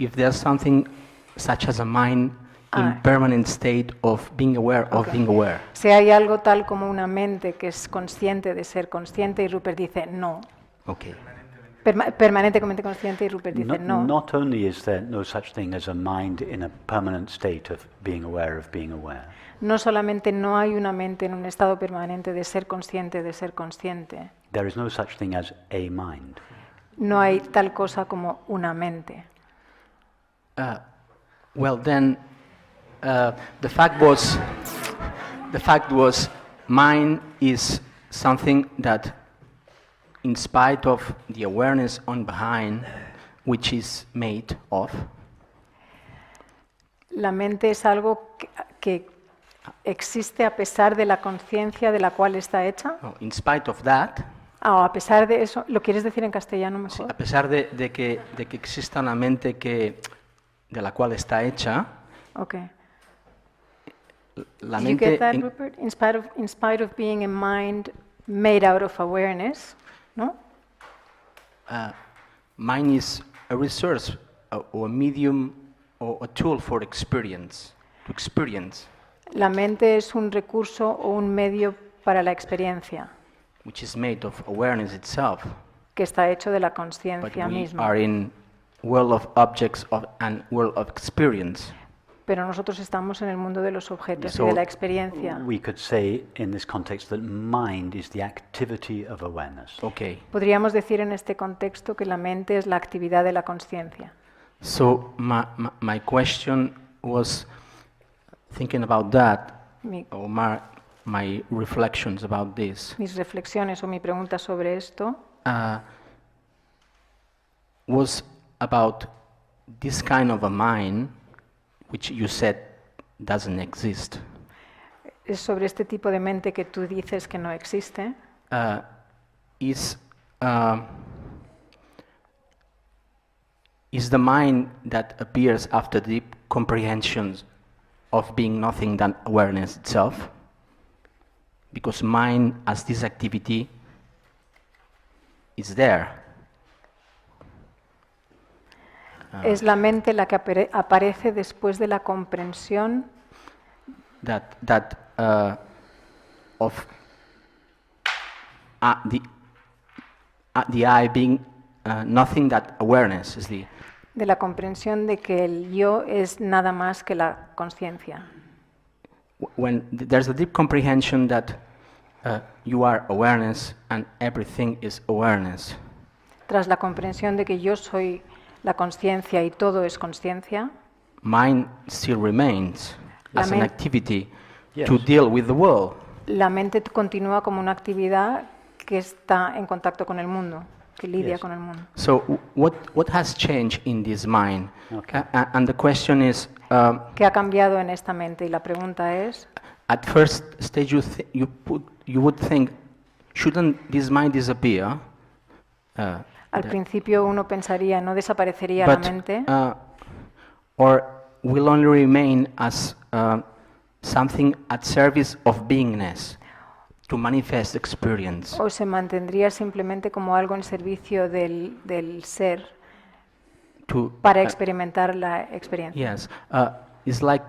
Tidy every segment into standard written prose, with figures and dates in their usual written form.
if there's something such as a mind in permanent state of being aware of being aware. Si hay algo tal como una mente que es consciente de ser consciente, y Rupert dice no. Okay. Permanentemente consciente, y Rupert dice no. Not only is there no such thing as a mind in a permanent state of being aware of being aware. No solamente no hay una mente en un estado permanente de ser consciente de ser consciente. There is no such thing as a mind. No hay tal cosa como una mente. Well, then, the fact was, mind is something that, in spite of the awareness on behind, which is made of. La mente es algo que existe a pesar de la conciencia de la cual está hecha. In spite of that. A pesar de eso, ¿lo quieres decir en castellano mejor? Sí, a pesar de que exista una mente de la cual está hecha. Okay. La Did mente you get that, Rupert? In spite of being a mind made out of awareness, no? Mind is a resource, or a medium, or a tool for experience, to experience. La mente es un recurso o un medio para la experiencia. Which is made of awareness itself. Que está hecho de la But conciencia we misma. are in world of objects and world of experience. Pero nosotros estamos en el mundo de los objetos So y de la experiencia. We could say in this context that mind is the activity of awareness. Okay. Podríamos decir en este contexto que la mente es la actividad de la conciencia. So my question was thinking about that, or my reflections about this. Mis reflexiones o mi pregunta sobre esto Was about this kind of a mind, which you said doesn't exist. es sobre este tipo de mente que tú dices que no existe. Is the mind that appears after deep comprehensions of being nothing than awareness itself? Because mind as this activity is there. Es la mente la que aparece después de la comprensión of the I being nothing that awareness is the. De la comprensión de que el yo es nada más que la conciencia. When there's a deep comprehension that you are awareness and everything is awareness. Tras la comprensión de que yo soy la conciencia y todo es conciencia, mind still remains as an activity Yes. to deal with the world. la mente continúa como una actividad que está en contacto con el mundo, que lidia Yes. con el mundo. So what has changed in this mind? Okay. And the question is, ¿Qué ha cambiado en esta mente? Y la pregunta es, at first stage you would think, shouldn't this mind disappear? al principio uno pensaría, ¿no desaparecería la But mente? or will only remain as something at service of beingness to manifest experience. ¿O se mantendría simplemente como algo en servicio del ser para experimentar la experiencia? Yes, it's like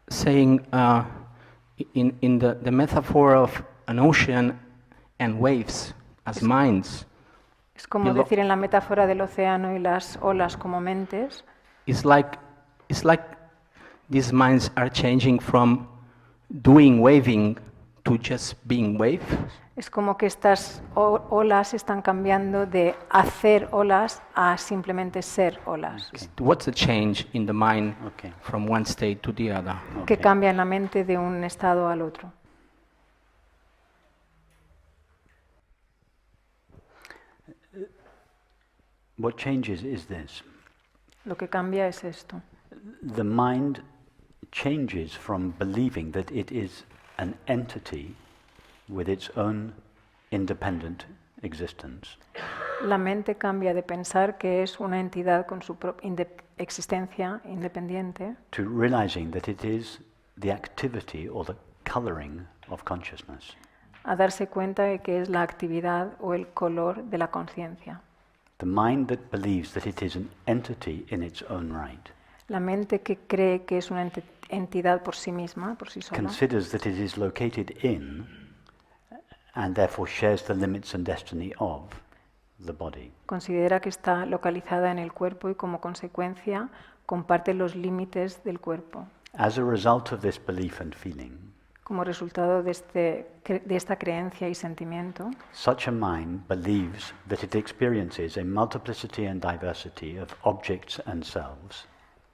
saying in the metaphor of an ocean and waves as minds. Es como decir en la metáfora del océano y las olas como mentes. It's like these minds are changing from doing waving to just being wave. Es como que estas olas están cambiando de hacer olas a simplemente ser olas. What's the change in the mind Okay. from one state to the other? Que cambia en la mente de un estado al otro. What changes is this. Lo que cambia es esto. The mind changes from believing that it is an entity with its own independent existence La mente cambia de pensar que es una entidad con su propia existencia independiente to realizing that it is the activity or the coloring of consciousness. a darse cuenta de que es la actividad o el color de la conciencia. The mind that believes that it is an entity in its own right La mente que cree que es una entidad por sí misma, por sí sola, considers that it is located in and therefore shares the limits and destiny of the body. considera que está localizada en el cuerpo y como consecuencia comparte los límites del cuerpo. As a result of this belief and feeling, Como resultado de esta creencia y sentimiento, such a mind believes that it experiences a multiplicity and diversity of objects and selves,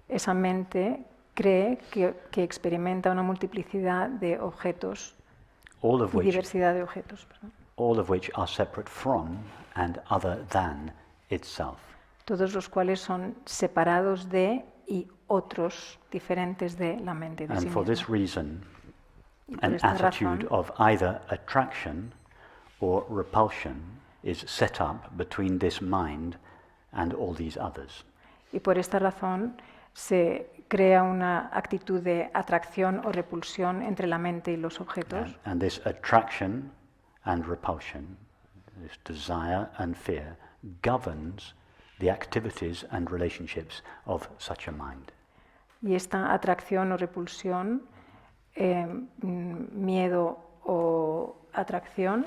esa mente cree que experimenta una multiplicidad de objetos all of y which diversidad de objetos, perdón. all of which are separate from and other than itself. Todos los cuales son separados de y otros diferentes de la mente de sí And for this misma. reason, Y por an esta attitude razón, of either attraction or repulsion is set up between this mind and all these others. y por esta razón se crea una actitud de atracción o repulsión entre la mente y los objetos. And this attraction and repulsion, this desire and fear, governs the activities and relationships of such a mind. Y esta atracción o repulsión, miedo o atracción,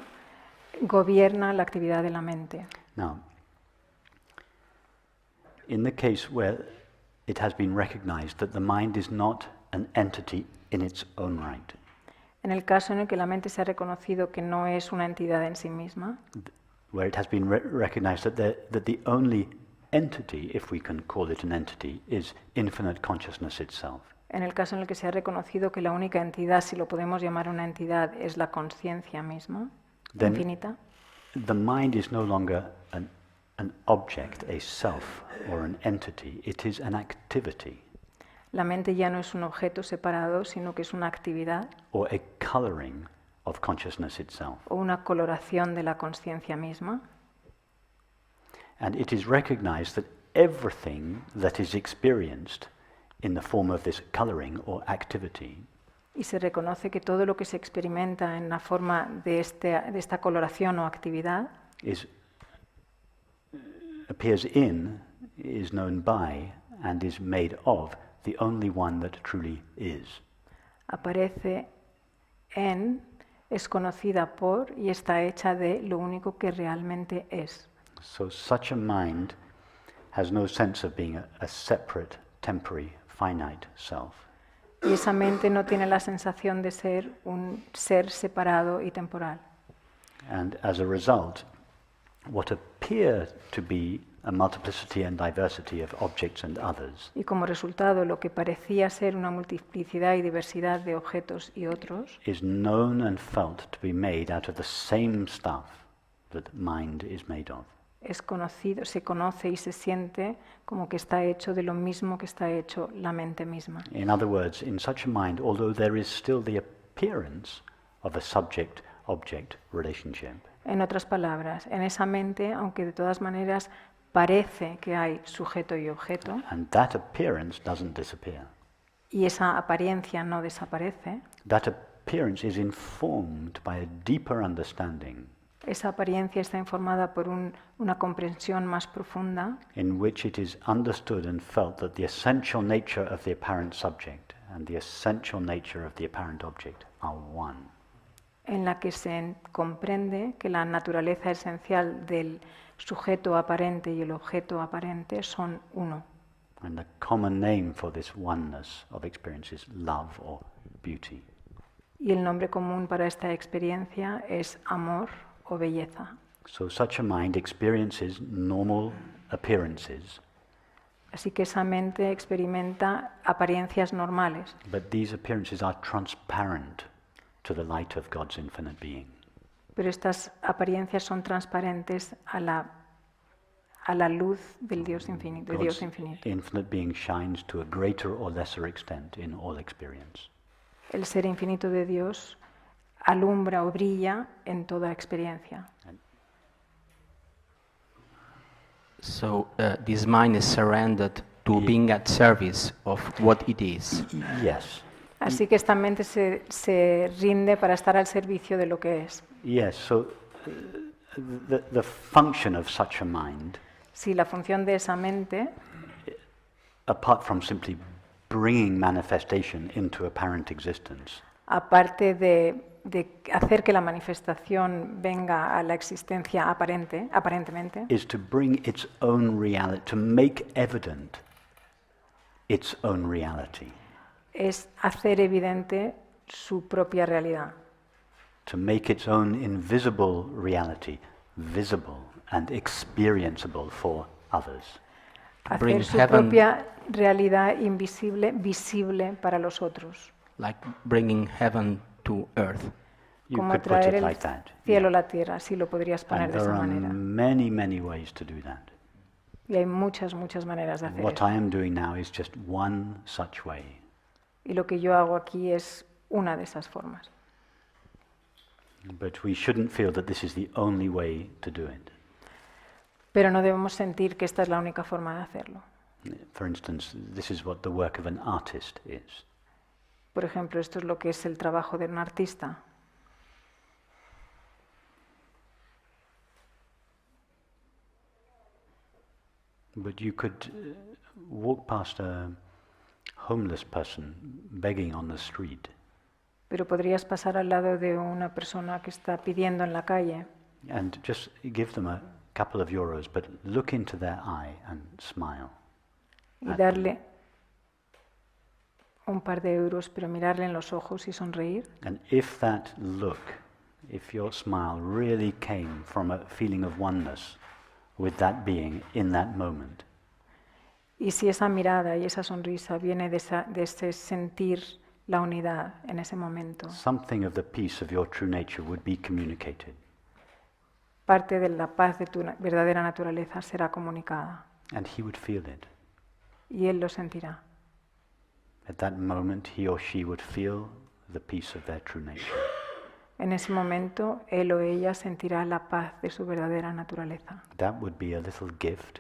gobierna la actividad de la mente. Now, in the case where it has been recognized that the mind is not an entity in its own right, En el caso en el que la mente se ha reconocido que no es una entidad en sí misma, where it has been recognized that the only entity, if we can call it an entity, is infinite consciousness itself, en el caso en el que se ha reconocido que la única entidad, si lo podemos llamar una entidad, es la conciencia misma, Then- infinita, the mind is no longer an object, a self, or an entity. It is an activity, la mente ya no es un objeto separado, sino que es una actividad or a coloring of consciousness itself. o una coloración de la conciencia misma. And it is recognized that everything that is experienced in the form of this coloring or activity Y se reconoce que todo lo que se experimenta en la forma de esta coloración o actividad appears in, is known by, and is made of the only one that truly is. aparece en, es conocida por y está hecha de lo único que realmente es. So such a mind has no sense of being a separate, temporary, finite self. Y esa mente no tiene la sensación de ser un ser separado y temporal. And as a result, what appear to be a multiplicity and diversity of objects and others Y como resultado, lo que parecía ser una multiplicidad y diversidad de objetos y otros is known and felt to be made out of the same stuff that mind is made of. es conocido, se conoce y se siente como que está hecho de lo mismo que está hecho la mente misma. In other words, in such a mind, although there is still the appearance of a subject-object relationship, En otras palabras, en esa mente, aunque de todas maneras parece que hay sujeto y objeto, and that appearance doesn't disappear. y esa apariencia no desaparece, That appearance is informed by a deeper understanding esa apariencia está informada por una comprensión más profunda in which it is understood and felt that the essential nature of the apparent subject and the essential nature of the apparent object are one. en la que se comprende que la naturaleza esencial del sujeto aparente y el objeto aparente son uno. And the common name for this oneness of experience is love or beauty. Y el nombre común para esta experiencia es amor o belleza. So such a mind experiences normal appearances, Así que esa mente experimenta apariencias normales, but these appearances are transparent to the light of God's infinite being. pero estas apariencias son transparentes a la luz del Dios infinito, de Dios God's infinito. infinite being shines to a greater or lesser extent in all experience. El ser infinito de Dios alumbra o brilla en toda experiencia. So this mind is surrendered to being at service of what it is. Yes, Así que esta mente se rinde para estar al servicio de lo que es. yes. So the function of such a mind Si la función de esa mente, apart from simply bringing manifestation into apparent existence, aparte de hacer que la manifestación venga a la existencia aparentemente, is to bring its own reality, to make evident its own reality, es hacer evidente su propia realidad, to make its own invisible reality visible and experienceable for others. Bring hacer su heaven- propia realidad invisible visible para los otros, like bringing heaven to earth. You como could put traer it el like that. cielo a yeah. la tierra, si lo podrías poner And de esa there are manera. many, many ways to do that. Y hay muchas maneras de hacer What eso. I am doing now is just one such way. Y lo que yo hago aquí es una de esas formas. But we shouldn't feel that this is the only way to do it. Pero no debemos sentir que esta es la única forma de hacerlo. For instance, this is what the work of an artist is. Por ejemplo, esto es lo que es el trabajo de un artista. But you could walk past a homeless person begging on the street, Pero podrías pasar al lado de una persona que está pidiendo en la calle and just give them a couple of euros, but look into their eye and smile. y darle un par de euros, pero mirarle en los ojos y sonreír. And if that look, if your smile really came from a feeling of oneness with that being in that moment, Y si esa mirada y esa sonrisa viene de ese sentir la unidad en ese momento, something of the peace of your true nature would be communicated. parte de la paz de tu verdadera naturaleza será comunicada And he would feel it. y él lo sentirá. At that moment, he or she would feel the peace of their true nature. En ese momento, él o ella sentirá la paz de su verdadera naturaleza. That would be a little gift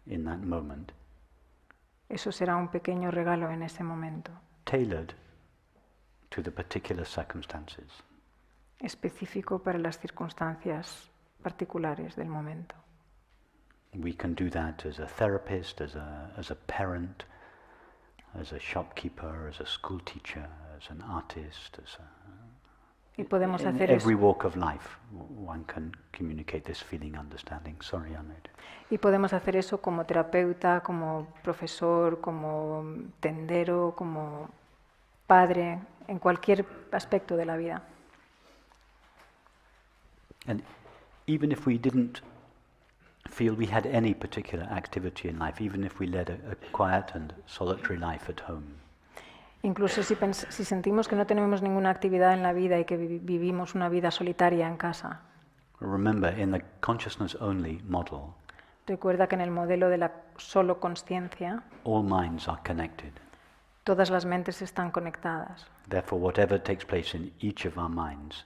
in that moment, Eso será un pequeño regalo en ese momento, tailored to the particular circumstances. específico para las circunstancias particulares del momento. We can do that as a therapist, as a parent, as a shopkeeper, as a school teacher, as an artist, Y podemos in hacer every eso. walk of life. One can communicate this feeling, understanding. Sorry, Ahmed. Y podemos hacer eso como terapeuta, como profesor, como tendero, como padre, en cualquier aspecto de la vida. And even if we didn't feel we had any particular activity in life, even if we led a quiet and solitary life at home, Incluso si sentimos que no tenemos ninguna actividad en la vida y que vivimos una vida solitaria en casa, remember in the consciousness only model, recuerda que en el modelo de la solo consciencia, all minds are connected. todas las mentes están conectadas. Therefore, whatever takes place in each of our minds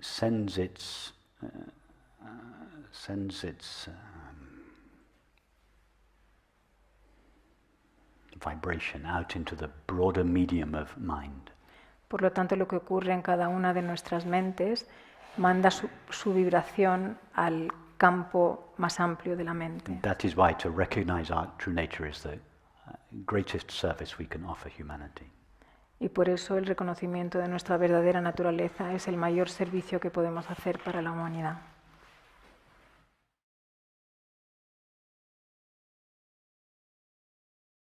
sends its vibration out into the broader medium of mind. Por lo tanto, lo que ocurre en cada una de nuestras mentes manda su vibración al campo más amplio de la mente. That is why to recognize our true nature is the greatest service we can offer humanity. Y por eso el reconocimiento de nuestra verdadera naturaleza es el mayor servicio que podemos hacer para la humanidad.